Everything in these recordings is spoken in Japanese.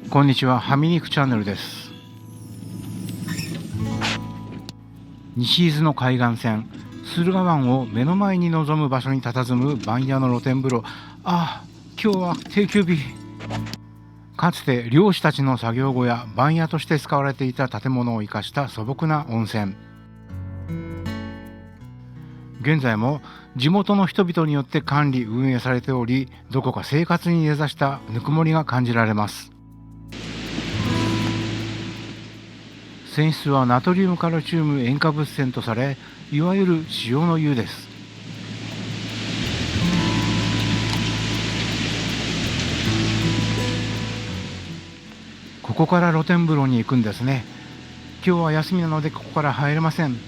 こんにちは、はみ肉チャンネルです。西伊豆の海岸線駿河湾を目の前に望む場所に佇む番屋の露天風呂。今日は定休日。かつて漁師たちの作業小や番屋として使われていた建物を生かした素朴な温泉。現在も地元の人々によって管理運営されており、どこか生活に根ざしたぬくもりが感じられます。泉質はナトリウムカルシウム塩化物泉とされ、いわゆる塩の湯です。ここから露天風呂に行くんですね。今日は休みなのでここから入れません。そうか。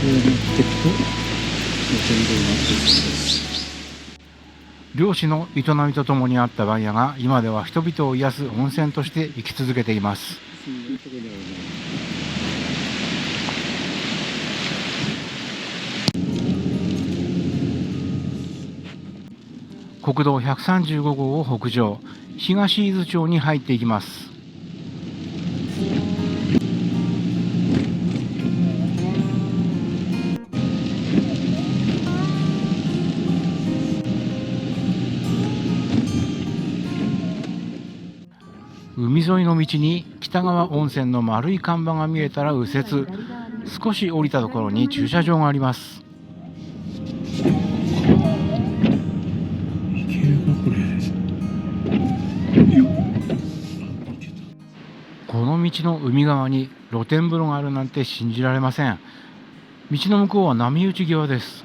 上に行っていくと露天風呂になっているそうです。漁師の営みとともにあった番屋が今では人々を癒す温泉として生き続けています。国道135号を北上、東伊豆町に入っていきます。海沿いの道に北川温泉の丸い看板が見えたら右折、少し降りたところに駐車場があります。この道の海側に露天風呂があるなんて信じられません。道の向こうは波打ち際です。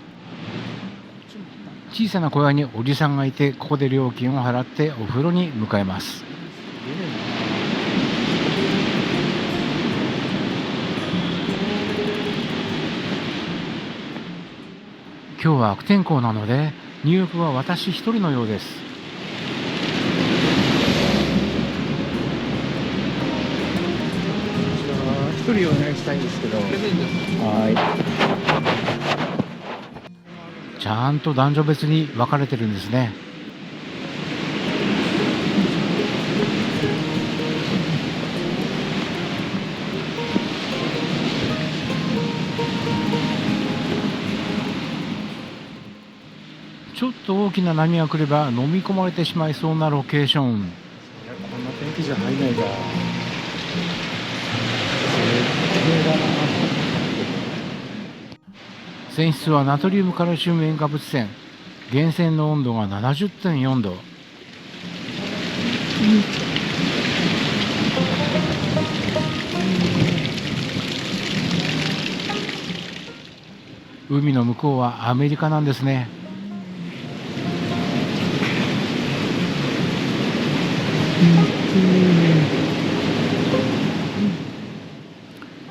小さな小屋におじさんがいて、ここで料金を払ってお風呂に向かいます。今日は悪天候なので入浴は私一人のようです。一人お願いしたいんですけど。ちゃんと男女別に分かれてるんですね。ちょっと大きな波が来れば飲み込まれてしまいそうなロケーション。こんな天気じゃ入んないが。泉質はナトリウムカルシウム塩化物泉。源泉の温度が 70.4 度。海の向こうはアメリカなんですね。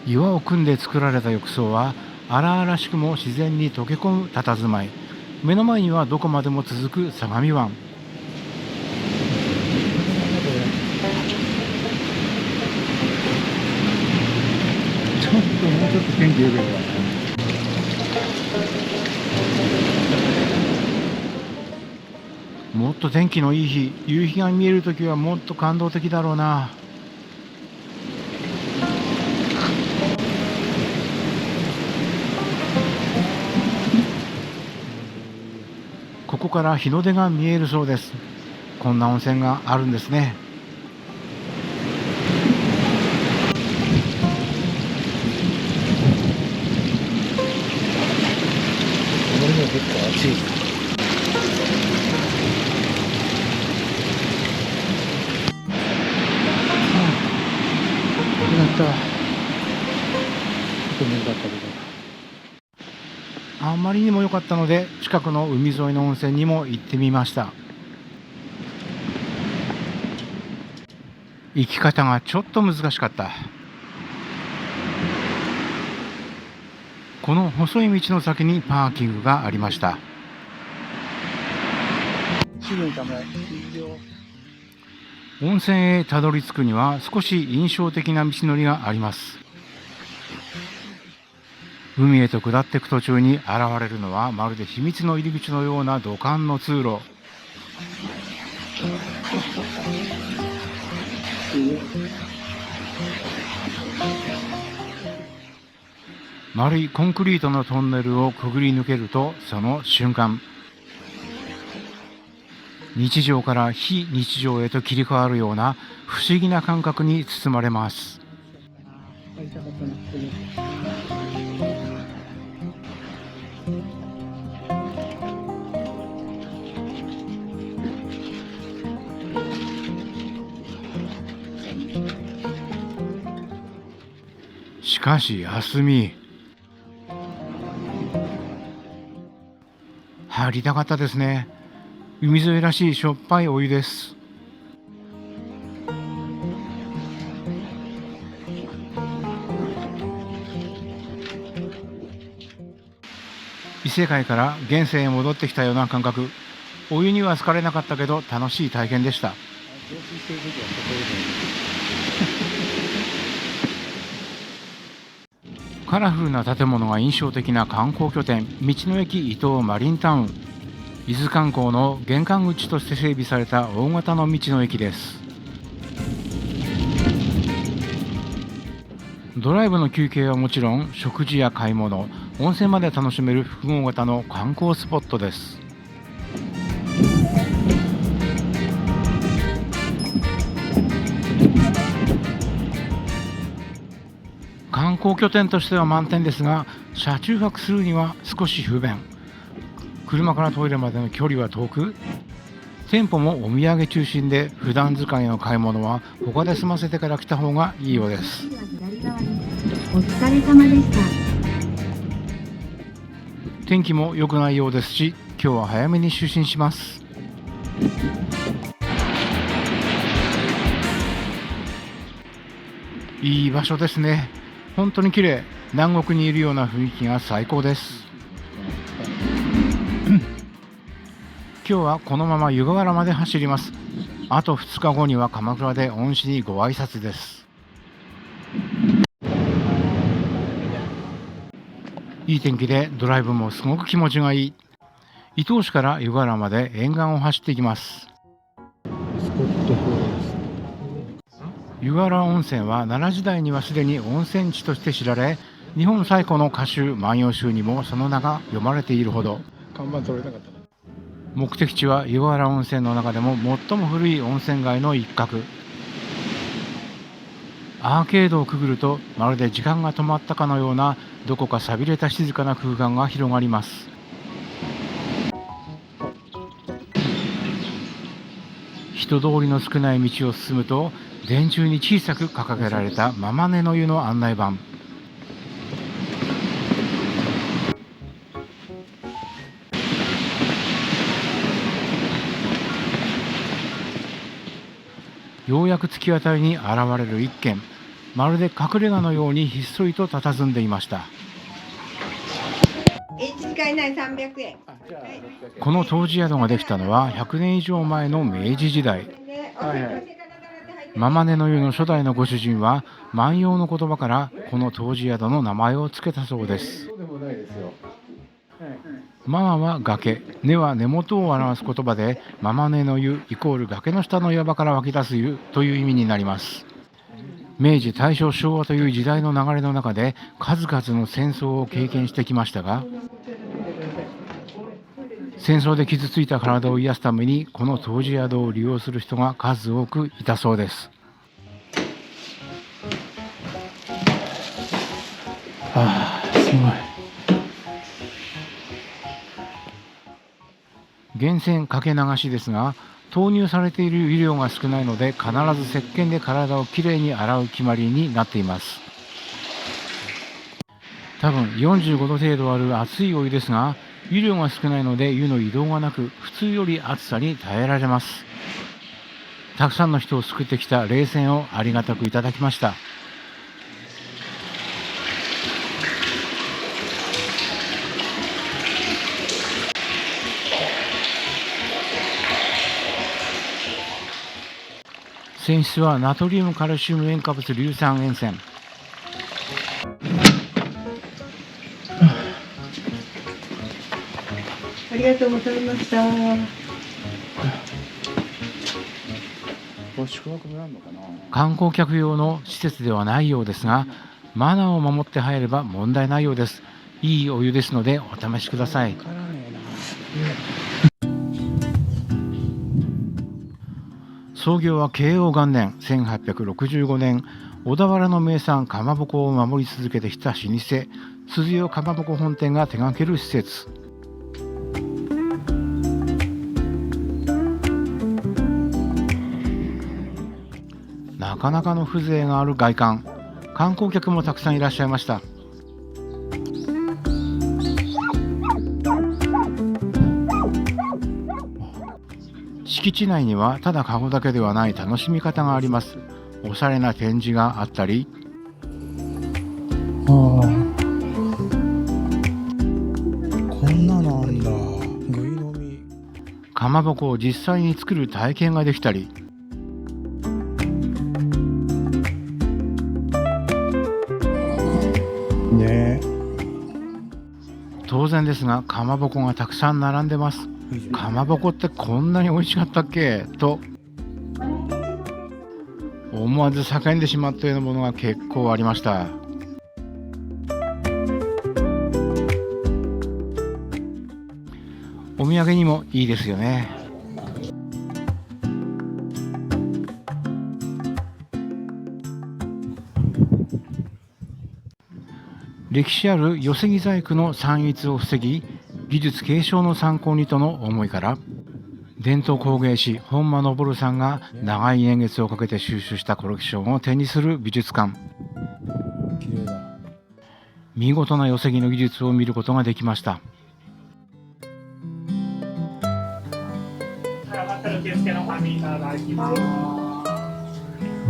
岩を組んで作られた浴槽は荒々しくも自然に溶け込む佇まい。目の前にはどこまでも続く相模湾。もうちょっと天気良ければ。もっと天気のいい日、夕日が見えるときはもっと感動的だろうな。ここから日の出が見えるそうです。こんな温泉があるんですね。これも結構暑い。なった。ちょっと眠かったけど。あまりにも良かったので近くの海沿いの温泉にも行ってみました。行き方がちょっと難しかった。この細い道の先にパーキングがありました。温泉へたどり着くには少し印象的な道のりがあります。海へと下っていく途中に現れるのはまるで秘密の入り口のような土管の通路。丸いコンクリートのトンネルをくぐり抜けると、その瞬間、日常から非日常へと切り替わるような不思議な感覚に包まれます。しかし休み、入りたかったですね。海沿いらしいしょっぱいお湯です。異世界から現世へ戻ってきたような感覚。お湯には浸かれなかったけど楽しい体験でした。カラフルな建物が印象的な観光拠点、道の駅伊東マリンタウン。伊豆観光の玄関口として整備された大型の道の駅です。ドライブの休憩はもちろん、食事や買い物、温泉まで楽しめる複合型の観光スポットです。観光拠点としては満点ですが、車中泊するには少し不便。車からトイレまでの距離は遠く、店舗もお土産中心で、普段使いの買い物は他で済ませてから来た方がいいようです。お疲れ様でした。天気も良くないようですし、今日は早めに就寝します。いい場所ですね。本当に綺麗。南国にいるような雰囲気が最高です。今日はこのまま湯河原まで走ります。あと2日後には鎌倉で恩師にご挨拶です。いい天気でドライブもすごく気持ちがいい。伊東市から湯河原まで沿岸を走っていきます。湯河原温泉は奈良時代にはすでに温泉地として知られ、日本最古の歌集万葉集にもその名が読まれているほど。看板取れなかったな。目的地は湯河原温泉の中でも最も古い温泉街の一角。アーケードをくぐると、まるで時間が止まったかのような、どこか寂れた静かな空間が広がります。人通りの少ない道を進むと、電柱に小さく掲げられたママネの湯の案内板。ようやく突き当たりに現れる一軒、まるで隠れ家のようにひっそりと佇んでいました。使えない300円。この湯治宿ができたのは100年以上前の明治時代。ママネの湯の初代のご主人は万葉の言葉からこの湯治宿の名前を付けたそうです。ママは崖、根は根元を表す言葉で、ママネの湯イコール崖の下の岩場から湧き出す湯という意味になります。明治、大正、昭和という時代の流れの中で数々の戦争を経験してきましたが、戦争で傷ついた体を癒すためにこの湯治宿を利用する人が数多くいたそうです。すごい。源泉かけ流しですが、投入されている湯量が少ないので、必ず石鹸で体をきれいに洗う決まりになっています。多分45度程度ある熱いお湯ですが、湯量が少ないので湯の移動がなく、普通より暑さに耐えられます。たくさんの人を救ってきた冷泉をありがたくいただきました。泉質はナトリウムカルシウム塩化物硫酸塩泉。ありがとうございました。こ宿泊もあるのかな。観光客用の施設ではないようですが、マナーを守って入れば問題ないようです。いいお湯ですのでお試しください。わからねえな。創業は慶応元年1865年、小田原の名産かまぼこを守り続けてきた老舗鈴代かまぼこ本店が手掛ける施設。なかなかの風情がある外観、観光客もたくさんいらっしゃいました。敷地内にはただカゴだけではない楽しみ方があります。おしゃれな展示があったり、こんなのあんだ。ぐい飲み。かまぼこを実際に作る体験ができたり、ね当然ですがかまぼこがたくさん並んでます。かまぼこってこんなに美味しかったっけと思わず叫んでしまったようなものが結構ありました。お土産にもいいですよね。歴史ある寄木細工の散逸を防ぎ、技術継承の参考にとの思いから、伝統工芸士本間昇さんが長い年月をかけて収集したコレクションを展示する美術館。綺麗だ。見事な寄木の技術を見ることができました。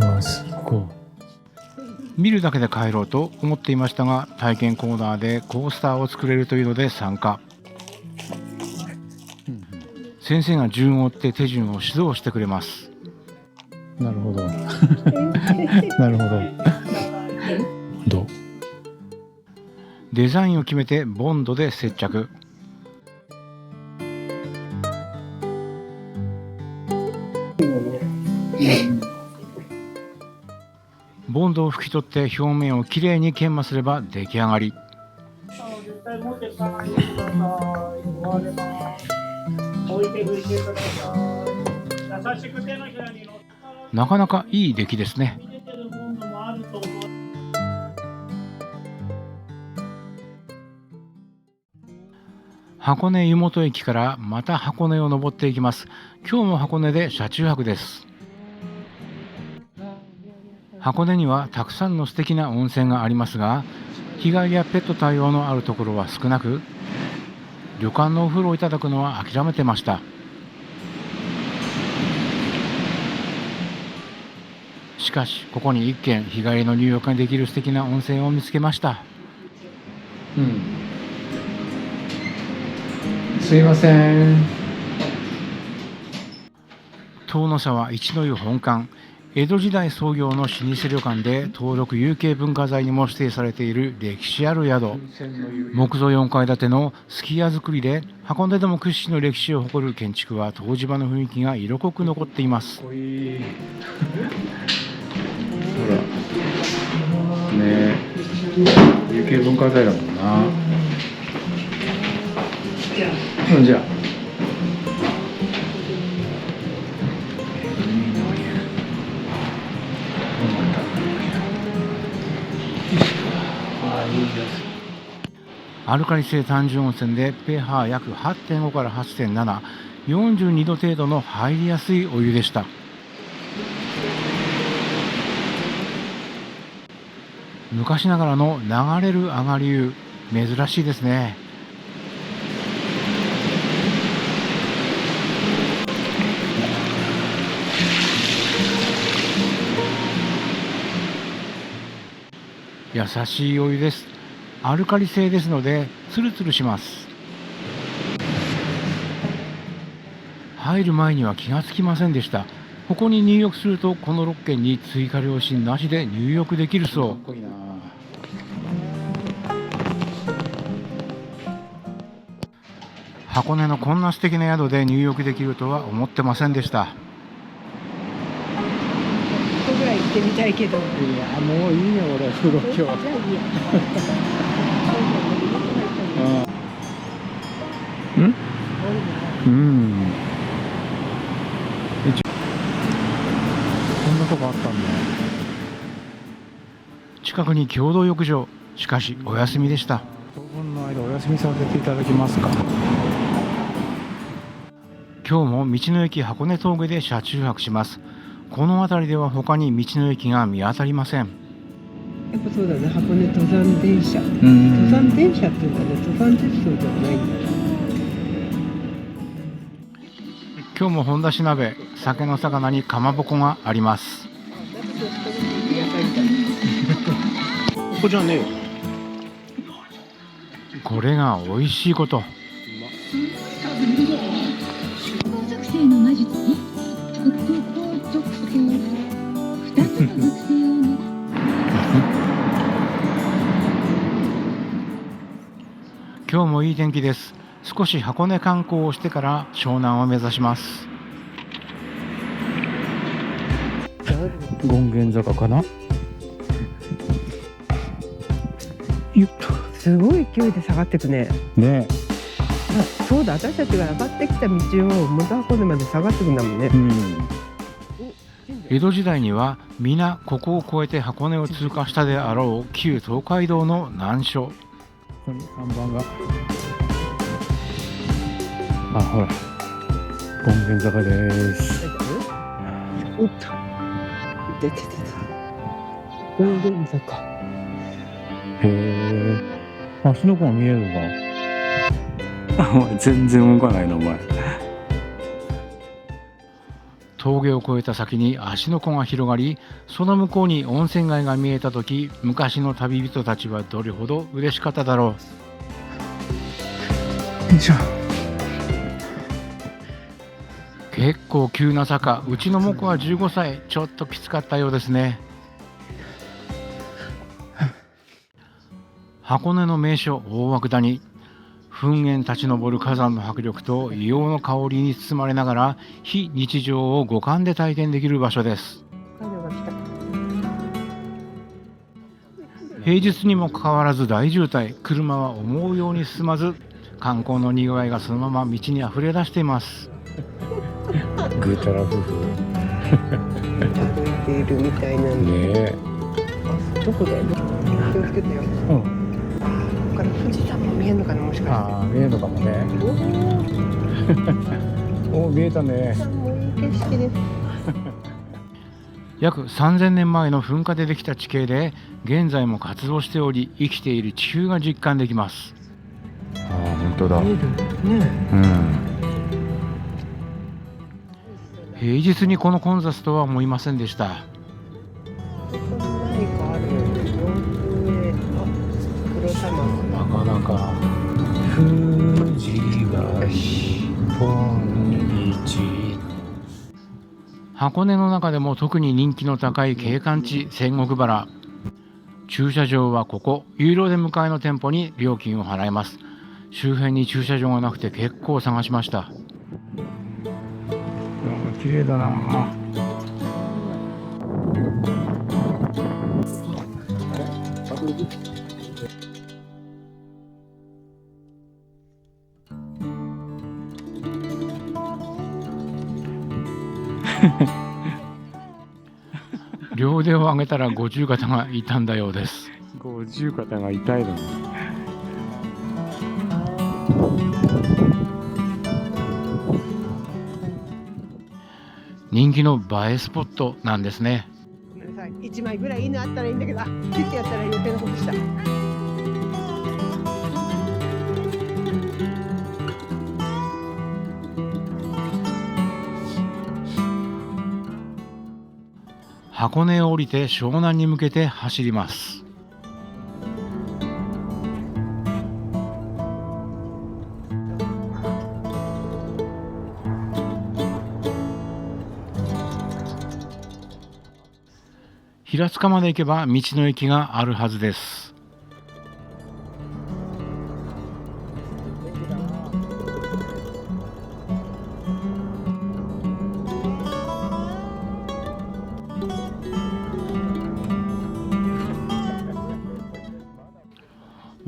うわ、すっごい。見るだけで帰ろうと思っていましたが、体験コーナーでコースターを作れるというので参加。先生が順を追って手順を指導してくれます。なるほど。なるほど。どう？デザインを決めてボンドで接着。ボンドを拭き取って表面をきれいに研磨すれば出来上がり。なかなかいい出来ですね。箱根湯本駅からまた箱根を登っていきます。今日も箱根で車中泊です。箱根にはたくさんの素敵な温泉がありますが、日帰りやペット対応のあるところは少なく、旅館のお風呂をいただくのは諦めてました。しかしここに一軒日帰りの入浴ができる素敵な温泉を見つけました。すいません。遠野沢一の湯本館、江戸時代創業の老舗旅館で登録有形文化財にも指定されている歴史ある宿。木造4階建てのすき家造りで、箱根でも屈指の歴史を誇る建築は湯治場の雰囲気が色濃く残っています。ほらね、有形文化財だもんな。じゃあアルカリ性単純温泉で pH 約 8.5 から 8.7、42度程度の入りやすいお湯でした。昔ながらの流れる上がり湯、珍しいですね。優しいお湯です。アルカリ性ですのでツルツルします。入る前には気がつきませんでした。ここに入浴するとこの6軒に追加料金なしで入浴できるそう。箱根のこんな素敵な宿で入浴できるとは思ってませんでした。ってみたいけど。いやもういいよ俺風呂今日。じゃあいいや。うん。こんなとこあったんだ。近くに共同浴場、しかしお休みでした。当分の間お休みさせていただきますか。今日も道の駅箱根峠で車中泊します。この辺りでは他に道の駅が見当たりません。やっぱそうだね、箱根登山電車。登登山電車っていうんだね、登山鉄道ではないんだね。今日も本田市鍋、酒の魚にかまぼこがあります。ここじゃねえよ。これが美味しいこと。光属性の魔術に特光属性2つの属性を持つ今日もいい天気です。少し箱根観光をしてから湘南を目指します。権現坂かな。すごい勢いで下がってくね。ねあ、そうだ、私たちが上がってきた道を元箱根まで下がってくんだもんね。江戸時代には皆ここを越えて箱根を通過したであろう旧東海道の難所。ここに看板が。あ、ほら。権現坂です。おっと。出てた。権現坂。へえ。足の子が見えるのか。お前全然動かないなお前。峠を越えた先に芦ノ湖が広がり、その向こうに温泉街が見えた時、昔の旅人たちはどれほど嬉しかっただろう。よいしょ。結構急な坂、うちのモコは15歳、ちょっときつかったようですね。箱根の名所大涌谷、噴煙立ち上る火山の迫力と硫黄の香りに包まれながら非日常を五感で体験できる場所です。平日にもかかわらず大渋滞、車は思うように進まず、観光のにぎわいがそのまま道にあふれ出しています。ぐーたら夫婦歩いているみたいなんで。ねあ、どこだよ。気をつけてよ。え。ここから富士山も見えるのかな、もしかして。ああ見えるのかもね。おお見えたね。もういい景色です。約3000年前の噴火でできた地形で現在も活動しており、生きている地球が実感できます。ああ本当だ。見えるね。うん。平日にこの混雑とは思いませんでした。ここに何かあるよね。ロープウェイ。あ、黒玉。なかなか富士が日本一。箱根の中でも特に人気の高い景観地仙石原。駐車場はここ、有料で向かいの店舗に料金を払います。周辺に駐車場がなくて結構探しました。綺麗だな。両腕を上げたら五十肩が痛んだようです。五十肩が痛いの。人気の映えスポットなんですね。ごめんなさい。1枚ぐらいいいのあったらいいんだけど、あ、切ってやったら余計なことした。箱根を降りて湘南に向けて走ります。平塚まで行けば道の駅があるはずです。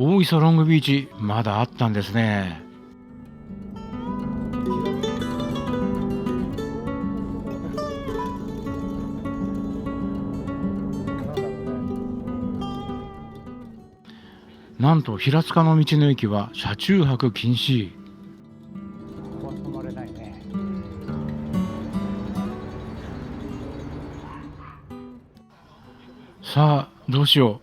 大磯ロングビーチまだあったんですね。なんと平塚の道の駅は車中泊禁止。ここは泊まれないね。さあどうしよ